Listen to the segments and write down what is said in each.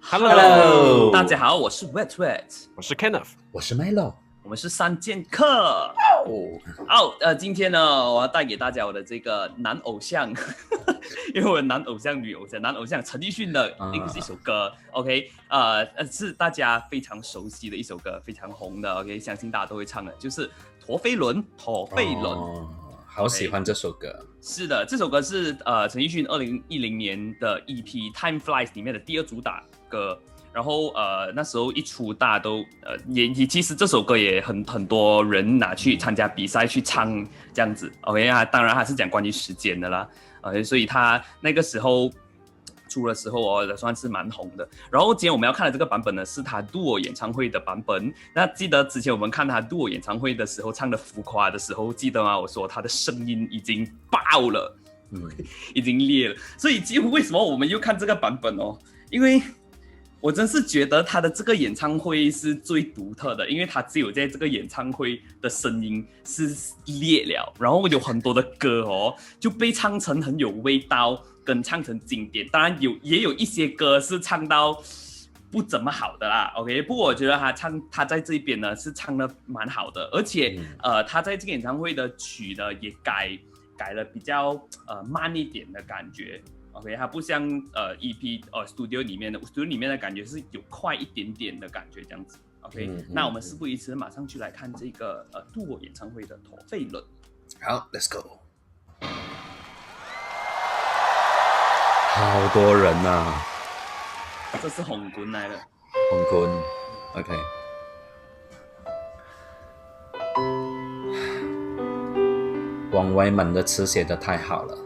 Hello， 大家好，我是 Wet，我是 Kenneth， 我是 Milo。我们是三剑客。今天呢，我要带给大家我的这个男偶像，因为我的男偶像、女偶像，男偶像陈奕迅的一首歌，OK， 是大家非常熟悉的一首歌，非常红的 ，OK， 相信大家都会唱的，就是陀飞轮。好喜欢这首歌。是的，这首歌是陈奕迅2010年的 EP《Time Flies》里面的第2主打歌。然后那时候一出，大家都其实这首歌也很多人拿去参加比赛去唱这样子 ，OK 啊，当然还是讲关于时间的啦，所以他那个时候出的时候算是蛮红的。然后今天我们要看的这个版本呢，是他 Duo 演唱会的版本。那记得之前我们看他 Duo 演唱会的时候唱的浮夸的时候，记得吗？我说他的声音已经爆了，已经裂了。所以几乎为什么我们又看这个版本哦？因为我真是觉得他的这个演唱会是最独特的，因为他只有在这个演唱会的声音是裂了，然后有很多的歌就被唱成很有味道，跟唱成经典。当然也有一些歌是唱到不怎么好的啦 ，OK。不过我觉得他在这边呢是唱的蛮好的，而且他在这个演唱会的曲呢也改了比较慢一点的感觉。OK， 它不像EP Studio 里面的感觉是有快一点点的感觉这样子。OK，那我们事不宜迟，马上去来看这个Duo 演唱会的陀飞轮。好 ，Let's go。好多人啊！这是红棍来的。红棍 ，OK。王威门的词写得太好了。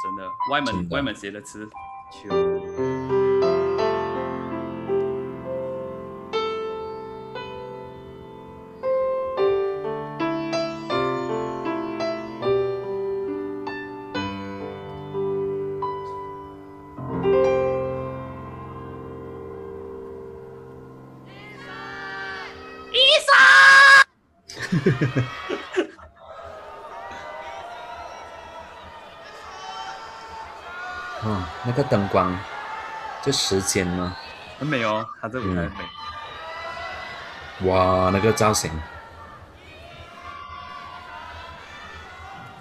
真的，外门写的词，伊莎。那个灯光，就时间吗？很美哦，他这舞台很美。哇，那个造型。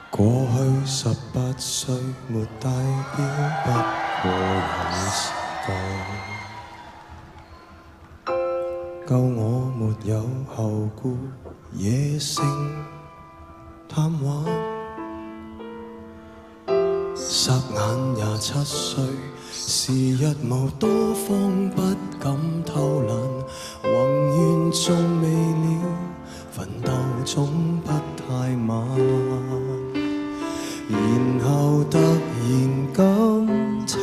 過去18歲沒戴錶，不過有時間，夠我沒有後顧，野性貪玩。霎眼27歲，時日無多方，不敢偷懶，宏願仲未了，奮鬥總不太晚。然後突然今秋，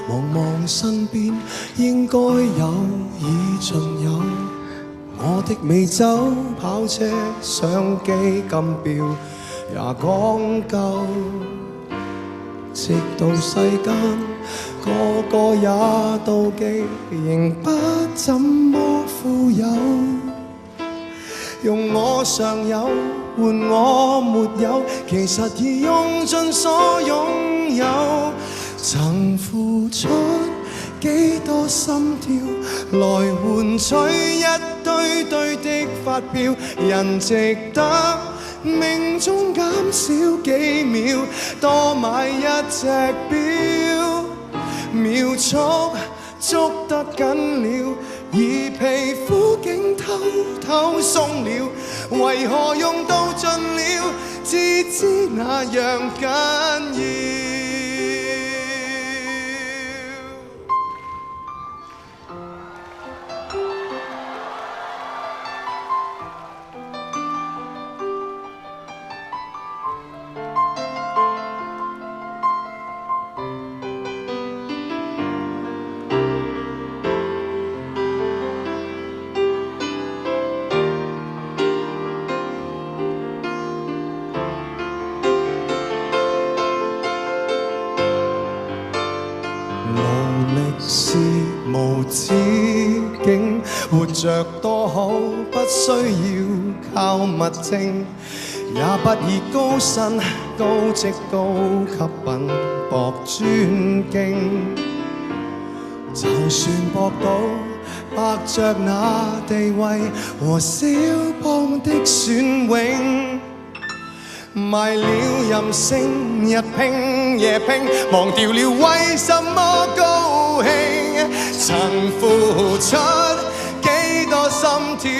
望望身邊，應該有已盡有我的美酒、跑車、相機、金錶也講究。直到世間個個也妒忌，仍不怎麼富有。用我尚有換我沒有，其實已用盡所擁有。曾付出幾多心跳，來換取一堆堆的發票，人值得命中減少幾秒，多買一隻錶，秒速捉得緊了，而皮膚竟偷偷鬆了，為何用到盡了，至知那樣緊要。是無止境，活着多好，不需要靠物證，也不以高薪、高職、高級品博尊敬。就船駁到，伯爵那地位和肖邦的雋永。賣了任性，日拼夜拼，忘掉了為什麼高興。曾付出幾多心跳，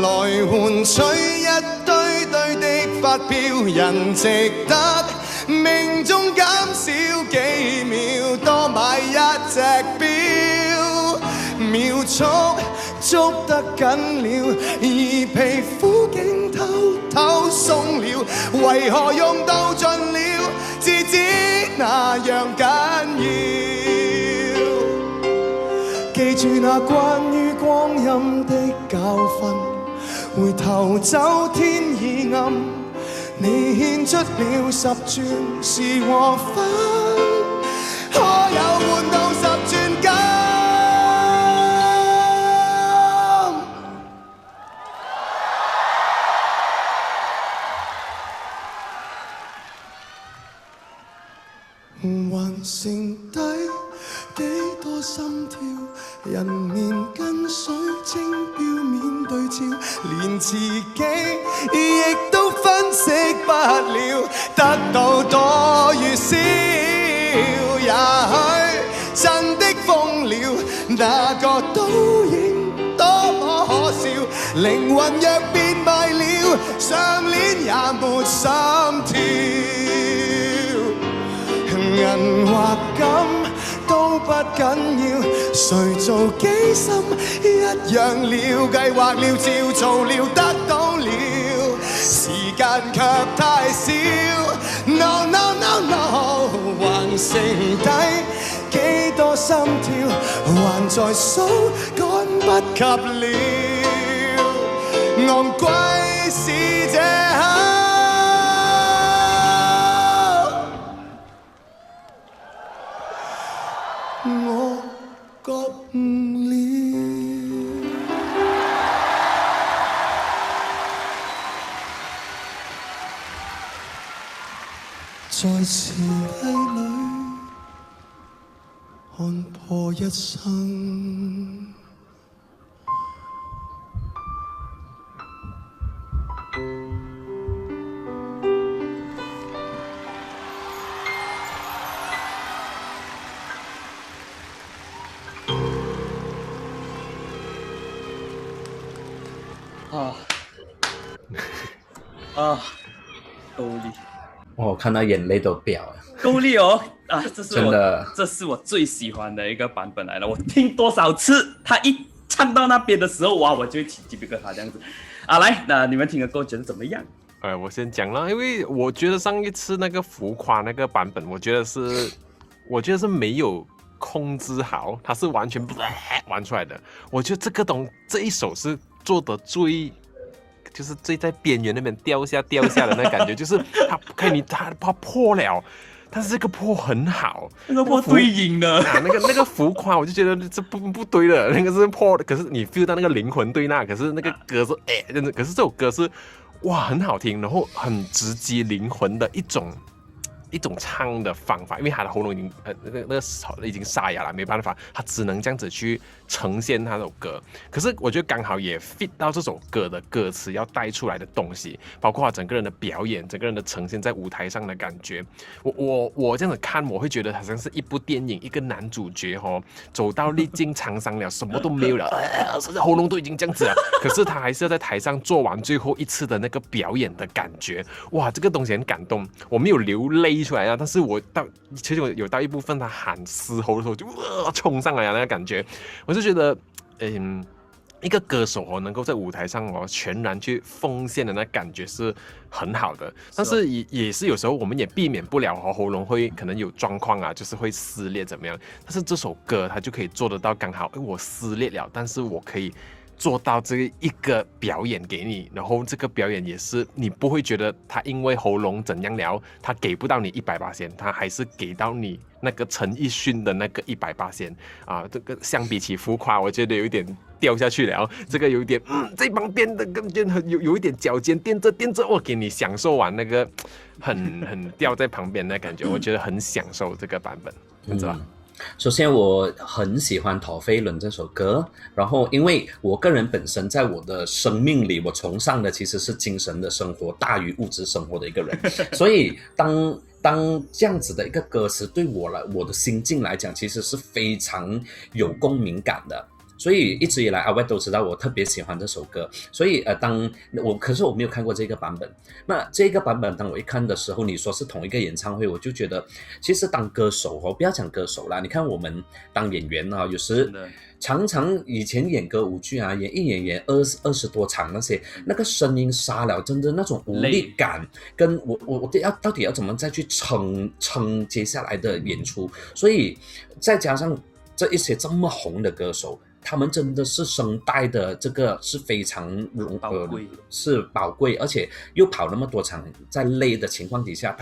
來換取一堆堆的發票，人值得命中減少幾秒，多買一隻錶，秒速捉得緊了，而皮膚竟偷偷鬆了，為何用到盡了，至知那樣緊要。記住那關於光陰的教訓，回頭走天已暗，你獻出了10轉是和分，可有換到10轉金？還剩低幾多心跳，人面跟水晶表面對照，連自己亦都分析不了，得到多與少，也許真的瘋了，那個倒影多麼可笑，靈魂若變賣了，上鏈也沒心跳。銀或金都不緊要，誰做機心一樣了，計劃了照做了，得到了，時間卻太少。No no no no， 還剩低幾多心跳，還在數趕不及了，昂貴是這刻。我覺悟了，在詞藝裏看破一生。够力！我看到眼泪都飙了，够力哦！这是我最喜欢的一个版本来了。我听多少次，他一唱到那边的时候，哇，我就会起鸡皮疙瘩这样子。来，那你们听了过后觉得怎么样？我先讲了，因为我觉得上一次那个浮夸那个版本，我觉得是没有控制好，它是完全玩出来的。我觉得这一首是做的就是最在边缘那边掉下的那感觉，就是它破了，但是这个破很好，那个破对音的那个浮夸，我就觉得这不对了，那个是破的，可是你 feel 到那个灵魂对那，可是那个歌是真的，可是这首歌是哇很好听，然后很直击灵魂的一种唱的方法，因为他的喉咙已经已经沙哑了，没办法，他只能这样子去呈现他这首歌。可是我觉得刚好也 fit 到这首歌的歌词要带出来的东西，包括他整个人的表演，整个人的呈现在舞台上的感觉。我这样子看，我会觉得好像是一部电影，一个男主角走到历尽沧桑了，什么都没有了，甚至喉咙都已经这样子了，可是他还是要在台上做完最后一次的那个表演的感觉。哇，这个东西很感动，我没有流泪出来啊，但是其实我有到一部分他喊嘶吼的时候就冲上来啊，那个感觉，我就觉得一个歌手能够在舞台上全然去奉献的那感觉是很好的，但是也是有时候我们也避免不了喉咙会可能有状况啊，就是会撕裂怎么样，但是这首歌它就可以做得到刚好，我撕裂了，但是我可以做到这一个表演给你，然后这个表演也是你不会觉得他因为喉咙怎样了，他给不到你100%，他还是给到你那个陈奕迅的那个100%啊。这个相比起浮夸，我觉得有一点掉下去了，这个有一点这旁边的感觉有一点脚尖垫着，我给你享受完那个很掉在旁边的感觉，我觉得很享受这个版本，你知道吧？首先，我很喜欢陀飞轮这首歌，然后因为我个人本身在我的生命里，我崇尚的其实是精神的生活大于物质生活的一个人，所以当这样子的一个歌词对我的心境来讲，其实是非常有共鸣感的。所以一直以来阿威都知道我特别喜欢这首歌，所以可是我没有看过这个版本。那这个版本当我一看的时候，你说是同一个演唱会，我就觉得其实当歌手不要讲歌手啦，你看我们当演员有时常常以前演歌舞剧演20多场那个声音沙了，真的那种无力感，跟我到底要怎么再去撑接下来的演出，所以再加上这一些这么红的歌手。他们真的是声带的这个是非常宝贵，而且又跑那么多场，在累的情况底下，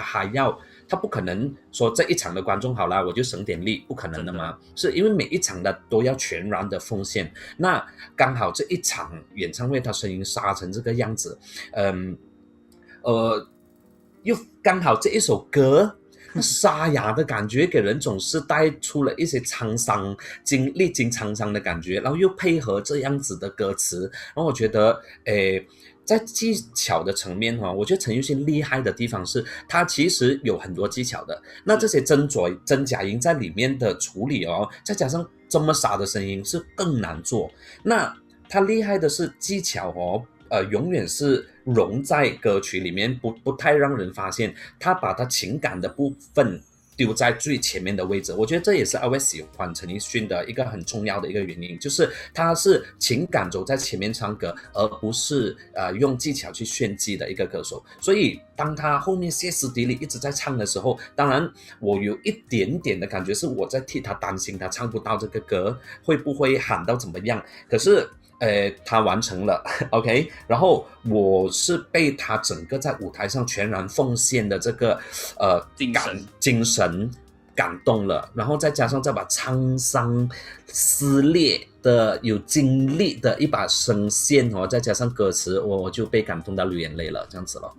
他不可能说这一场的观众好啦，我就省点力，不可能的嘛，是因为每一场的都要全然的奉献。那刚好这一场演唱会，他声音沙成这个样子，又刚好这一首歌。那沙哑的感觉给人总是带出了一些沧桑历经沧桑的感觉，然后又配合这样子的歌词，然后我觉得在技巧的层面我觉得陈奕迅厉害的地方是他其实有很多技巧的，那这些真假音在里面的处理再加上这么沙的声音是更难做。那他厉害的是技巧永远是融在歌曲里面，不太让人发现，他把他情感的部分丢在最前面的位置。我觉得这也是阿威喜欢陈奕迅的一个很重要的一个原因，就是他是情感走在前面唱歌，而不是用技巧去炫技的一个歌手。所以当他后面歇斯底里一直在唱的时候，当然我有一点点的感觉是我在替他担心，他唱不到这个歌会不会喊到怎么样，可是他完成了 OK， 然后我是被他整个在舞台上全然奉献的这个精神感动了，然后再加上再把沧桑撕裂的有经历的一把声线再加上歌词，我就被感动到流眼泪了，这样子了。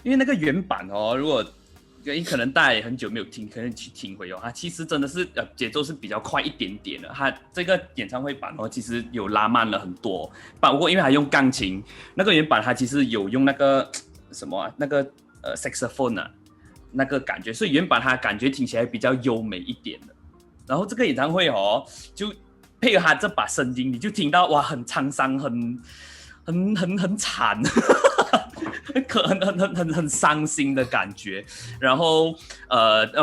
因为那个原版如果你可能大家也很久没有听，可能去听回它其实真的是节奏是比较快一点点的。它这个演唱会版其实有拉慢了很多，不过因为它用钢琴，那个原版它其实有用那个什么那个saxophone 那个感觉，所以原版它感觉听起来比较优美一点的。然后这个演唱会就配合它这把声音，你就听到哇很沧桑，很惨。很伤心的感觉，然后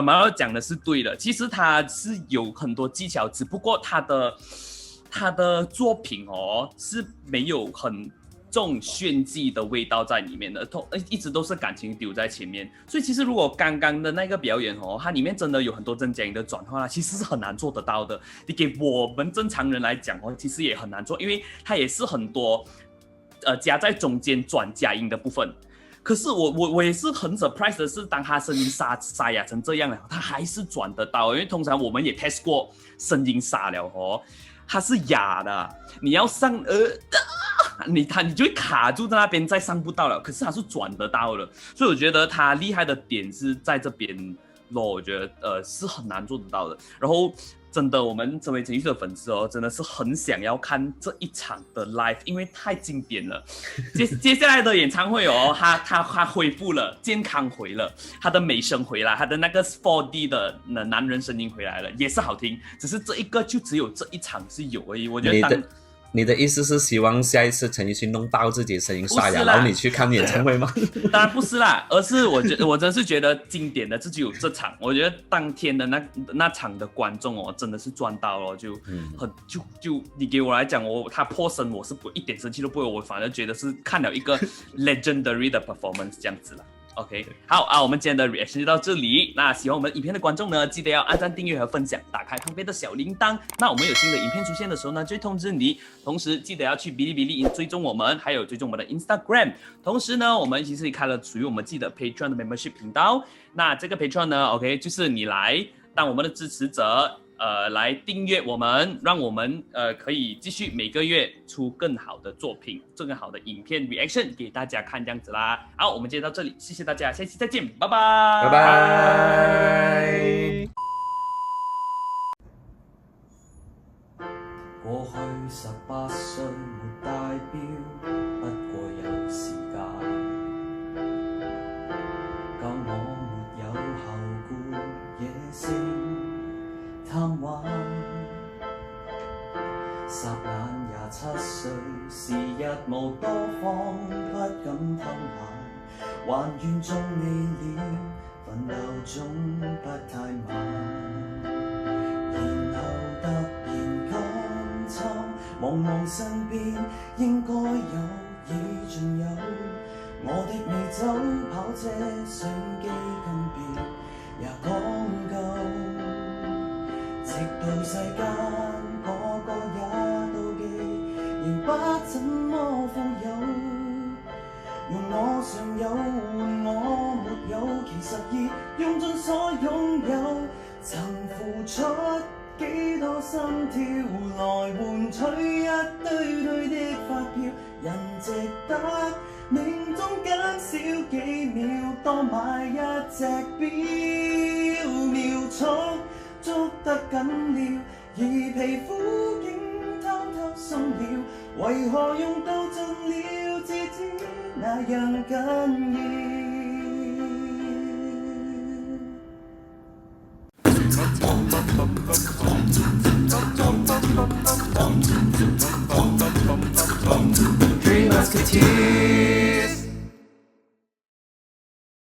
马上讲的是对的，其实他是有很多技巧，只不过他的作品是没有很重炫技的味道在里面的，一直都是感情丢在前面，所以其实如果刚刚的那个表演它里面真的有很多真假音的转换其实是很难做得到的，你给我们正常人来讲其实也很难做，因为它也是很多夹在中间转假音的部分。可是我也是很 surprise 的是，当他声音沙哑成这样了，他还是转得到，因为通常我们也 test 过声音沙了它是哑的，你要上你就会卡住在那边，再上不到了。可是他是转得到了，所以我觉得他厉害的点是在这边我觉得是很难做得到的。然后真的，我们身为陈奕迅的粉丝真的是很想要看这一场的 live， 因为太经典了。接下来的演唱会他恢复了，健康回了，他的美声回来，他的那个 4D 的男人声音回来了，也是好听。只是这一个就只有这一场是有而已。我觉得你的意思是希望下一次陈奕迅弄到自己声音沙哑，然后你去看演唱会吗？当然不是啦，而是我真是觉得经典的只有这场。我觉得当天的那场的观众真的是赚到了，就你给我来讲，他破声我是一点生气都不会，我反而觉得是看了一个 legendary 的 performance 这样子啦。OK， 好我们今天的 reaction 就到这里。那喜欢我们影片的观众呢，记得要按赞、订阅和分享，打开旁边的小铃铛。那我们有新的影片出现的时候呢，就会通知你。同时记得要去哔哩哔哩追踪我们，还有追踪我们的 Instagram。同时呢，我们其实也开了属于我们自己的 Patreon 的 membership 频道。那这个 Patreon 呢 ，OK， 就是你来当我们的支持者。来订阅我们，让我们可以继续每个月出更好的作品，更好的影片 reaction 给大家看这样子啦。好，我们今天到这里，谢谢大家，下期再见，拜拜，拜拜。過去18歲沒戴錶，不過有時間。教我沒有後顧野性貪玩。霎眼27歲，時日無多方，不敢偷懶，還願縱未了，奮鬥總不太晚。然後突然間秋，望望身邊應該有已盡有，我的美酒跑車相機跟表也講究，直到世間個個也妒忌，仍不怎麼富有。用我尚有換我沒有，其實已用盡所擁有，曾付出幾多心跳來換取一堆堆的發票，人值得命中減少幾秒，多買一隻錶，秒速捉得緊了，而皮膚竟偷偷鬆了，為何用到盡了，至知那樣緊要。Three Musketeers